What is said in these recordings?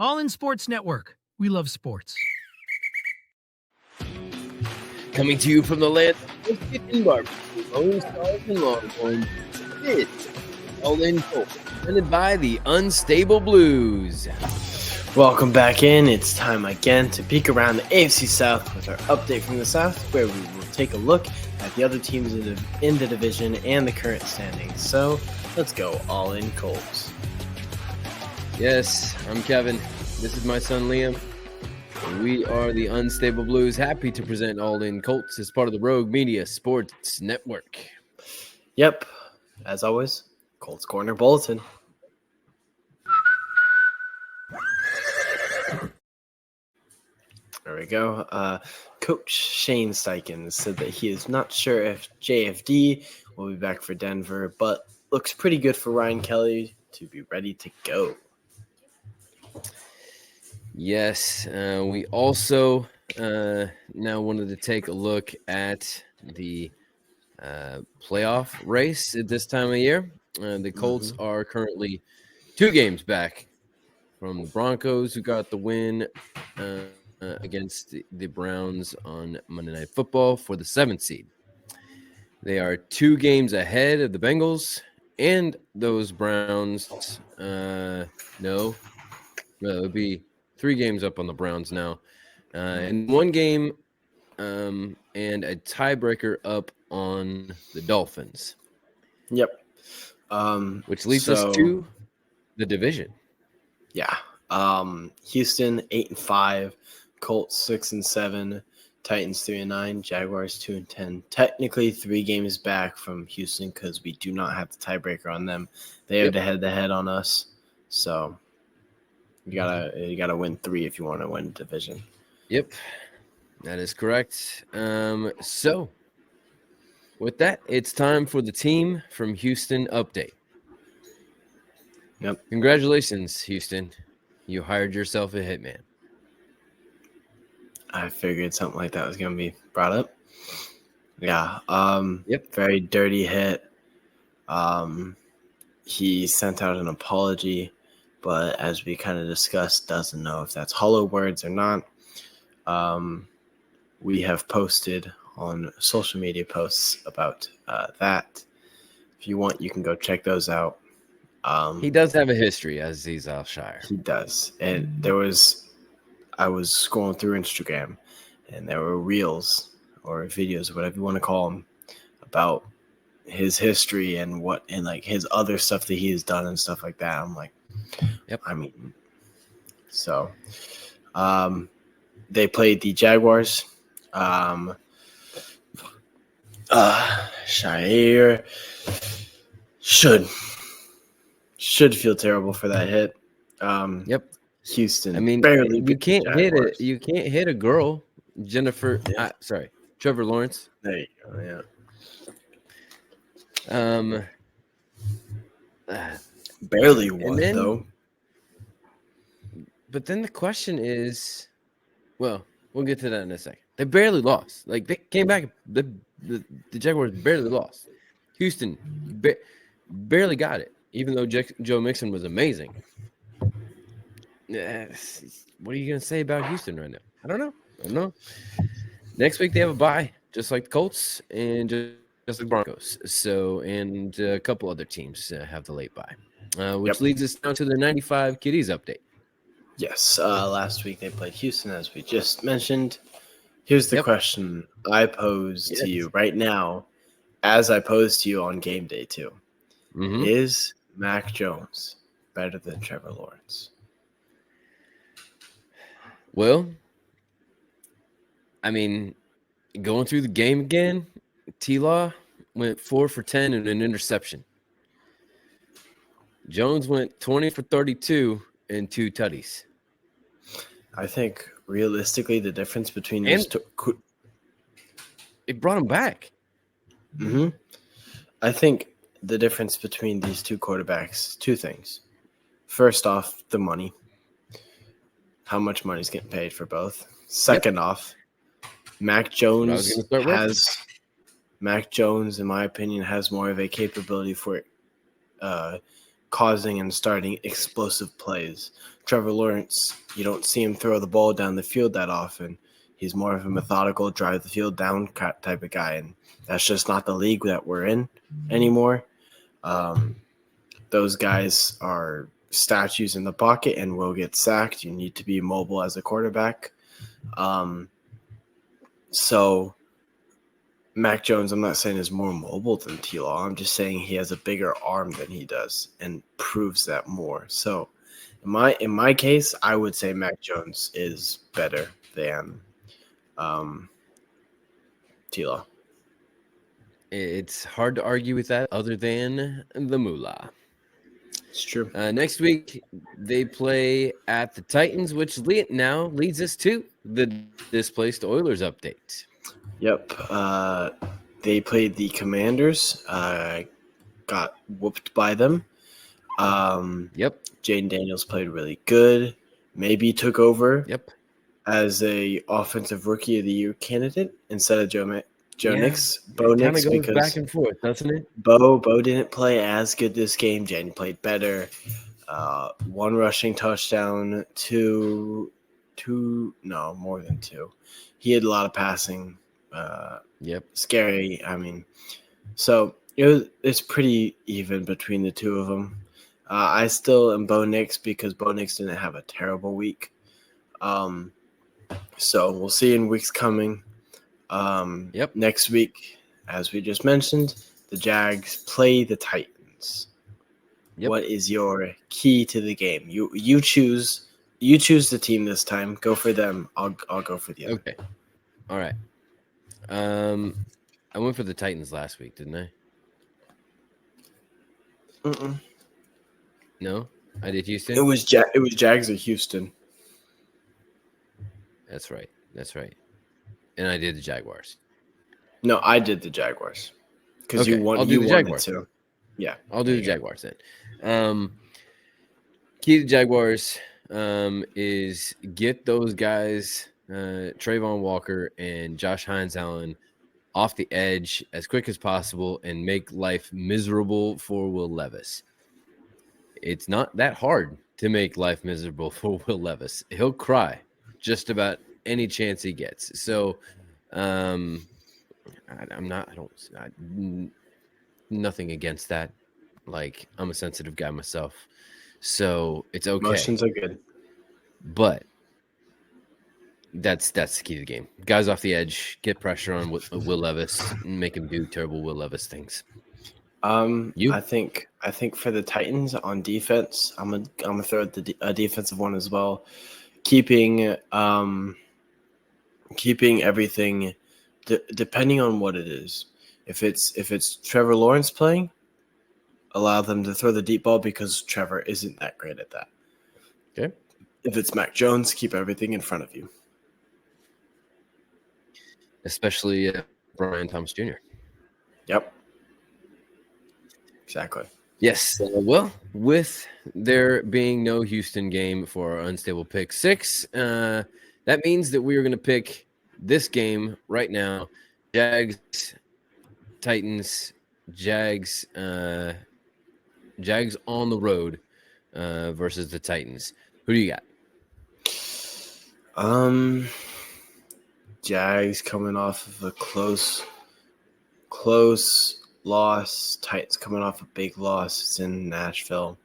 All in Sports Network. We love sports. Coming to you from the land of chicken barbecue, Lone Stars and Longhorns, it's All In Colts, presented by the Unstable Blues. Welcome back in. It's time again to peek around the AFC South with our update from the South, where we will take a look at the other teams in the division and the current standings. So let's go All In Colts. Yes, I'm Kevin. This is my son Liam. We are the Unstable Blues, happy to present All In Colts as part of the Rogue Media Sports Network. Yep, as always, Colts Corner Bulletin. There we go. Coach Shane Steichen said that he is not sure if JFD will be back for Denver, but looks pretty good for Ryan Kelly to be ready to go. Yes, we also now wanted to take a look at the playoff race at this time of year. The Colts are currently 2 games back from the Broncos, who got the win against the Browns on Monday Night Football for the 7th seed. They are 2 games ahead of the Bengals and those Browns. No, it would be 3 games up on the Browns now, and 1 game and a tiebreaker up on the Dolphins. Yep. Which leads us to the division. Yeah. Houston 8-5, Colts 6-7, Titans 3-9, Jaguars 2-10. Technically 3 games back from Houston because we do not have the tiebreaker on them. They have the head-to-head on us, so you gotta win 3 if you want to win the division. Yep, that is correct. So with that, it's time for the team from Houston update. Yep. Congratulations, Houston. You hired yourself a hitman. I figured something like that was going to be brought up. Yeah. Yep. Very dirty hit. He sent out an apology, but as we kind of discussed, doesn't know if that's hollow words or not. We have posted on social media posts about that. If you want, you can go check those out. He does have a history, Azeez Al-Shaair. He does. And I was scrolling through Instagram, and there were reels or videos, whatever you want to call them, about his history and like his other stuff that he has done and stuff like that. I'm like, yep. I mean, so they played the Jaguars. Shaair should feel terrible for that hit. Yep. Houston. I mean, barely you can't hit it. You can't hit a girl, Jennifer. Yeah. Trevor Lawrence. There you go. Yeah. Barely won though. But then the question is, well, we'll get to that in a second. They barely lost. Like they came back. The Jaguars barely lost. Houston barely got it, even though Joe Mixon was amazing. What are you going to say about Houston right now? I don't know. Next week they have a bye, just like the Colts and just like Broncos. So, and a couple other teams have the late bye, which leads us down to the 95 Kitties update. Yes, last week they played Houston, as we just mentioned. Here's the question I pose to you right now, as I posed to you on game day too. Is Mac Jones better than Trevor Lawrence? Well, I mean, going through the game again, T-Law went 4 for 10 and an interception. Jones went 20 for 32 and 2 tutties. I think realistically the difference between these two, it brought him back. I think the difference between these two quarterbacks, 2 things. First off, the money. How much money is getting paid for both? Second off, Mac Jones, in my opinion, has more of a capability for causing and starting explosive plays. Trevor Lawrence, you don't see him throw the ball down the field that often. He's more of a methodical, drive the field down type of guy, and that's just not the league that we're in anymore. Those guys are statues in the pocket and will get sacked. You need to be mobile as a quarterback. So Mac Jones, I'm not saying is more mobile than T-Law. I'm just saying he has a bigger arm than he does and proves that more. So in my case, I would say Mac Jones is better than T-Law. It's hard to argue with that other than the moolah. It's true. Next week, they play at the Titans, which now leads us to the displaced Oilers update. Yep. They played the Commanders, got whooped by them. Yep. Jayden Daniels played really good. Maybe took over Yep. as a offensive rookie of the year candidate instead of Joe Nix. Bo It kind Nix of goes because back and forth, doesn't it? Bo didn't play as good this game. Jayden played better. One rushing touchdown, more than two. He had a lot of passing. Yep. Scary. I mean, so it's pretty even between the two of them. I still am Bo Nix because Bo Nix didn't have a terrible week. So we'll see in weeks coming. Yep. Next week, as we just mentioned, the Jags play the Titans. Yep. What is your key to the game? You choose the team this time. Go for them. I'll go for the other. Okay. All right. I went for the Titans last week, didn't I? Mm-mm. No, I did Houston. It was Jags or Houston. That's right. And I did the Jaguars. No, I did the Jaguars because Okay, you won. I'll do You the wanted Jaguars. to. Yeah, I'll do the Jaguars then. Key to Jaguars is get those guys, Trayvon Walker and Josh Hines-Allen, off the edge as quick as possible and make life miserable for Will Levis. It's not that hard to make life miserable for Will Levis. He'll cry just about any chance he gets. So, nothing against that. Like, I'm a sensitive guy myself, so it's okay. Emotions are good, but that's the key to the game. Guys off the edge, get pressure on Will Levis, and make him do terrible Will Levis things. I think for the Titans on defense, I'm gonna throw a defensive one as well. Keeping everything depending on what it is. If it's Trevor Lawrence playing, allow them to throw the deep ball because Trevor isn't that great at that. Okay. If it's Mac Jones, keep everything in front of you. Especially Brian Thomas Jr. Yep. Exactly. Yes. Well, with there being no Houston game for our unstable pick 6, that means that we are going to pick this game right now. Jags, Titans, Jags on the road versus the Titans. Who do you got? Jags coming off of a close loss. Titans coming off a big loss. It's in Nashville.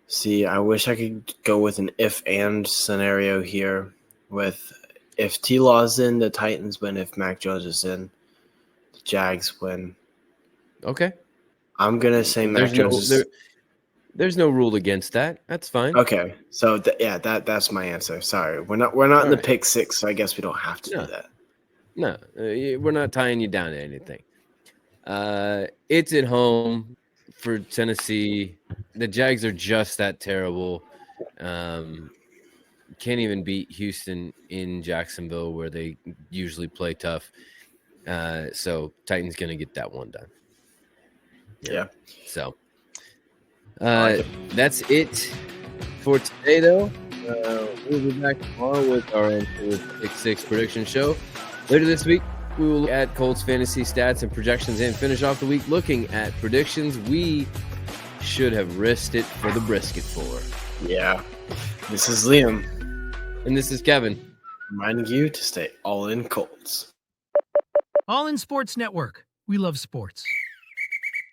See, I wish I could go with an if-and scenario here with if T-Law's in, the Titans win. If Mac Jones is in, the Jags win. Okay. I'm going to say Mac Jones is... There's no rule against that. That's fine. Okay. So, that's my answer. Sorry. We're not in the pick 6, so I guess we don't have to do that. No, we're not tying you down to anything. It's at home for Tennessee. The Jags are just that terrible. Can't even beat Houston in Jacksonville where they usually play tough. So Titans going to get that one done. Yeah. So that's it for today, though. We'll be back tomorrow with our Pick 6 prediction show. Later this week, we will look at Colts fantasy stats and projections and finish off the week looking at predictions we should have risked it for the brisket for. Yeah. This is Liam, And this is Kevin. reminding you to stay all in Colts. All in Sports Network. We love sports.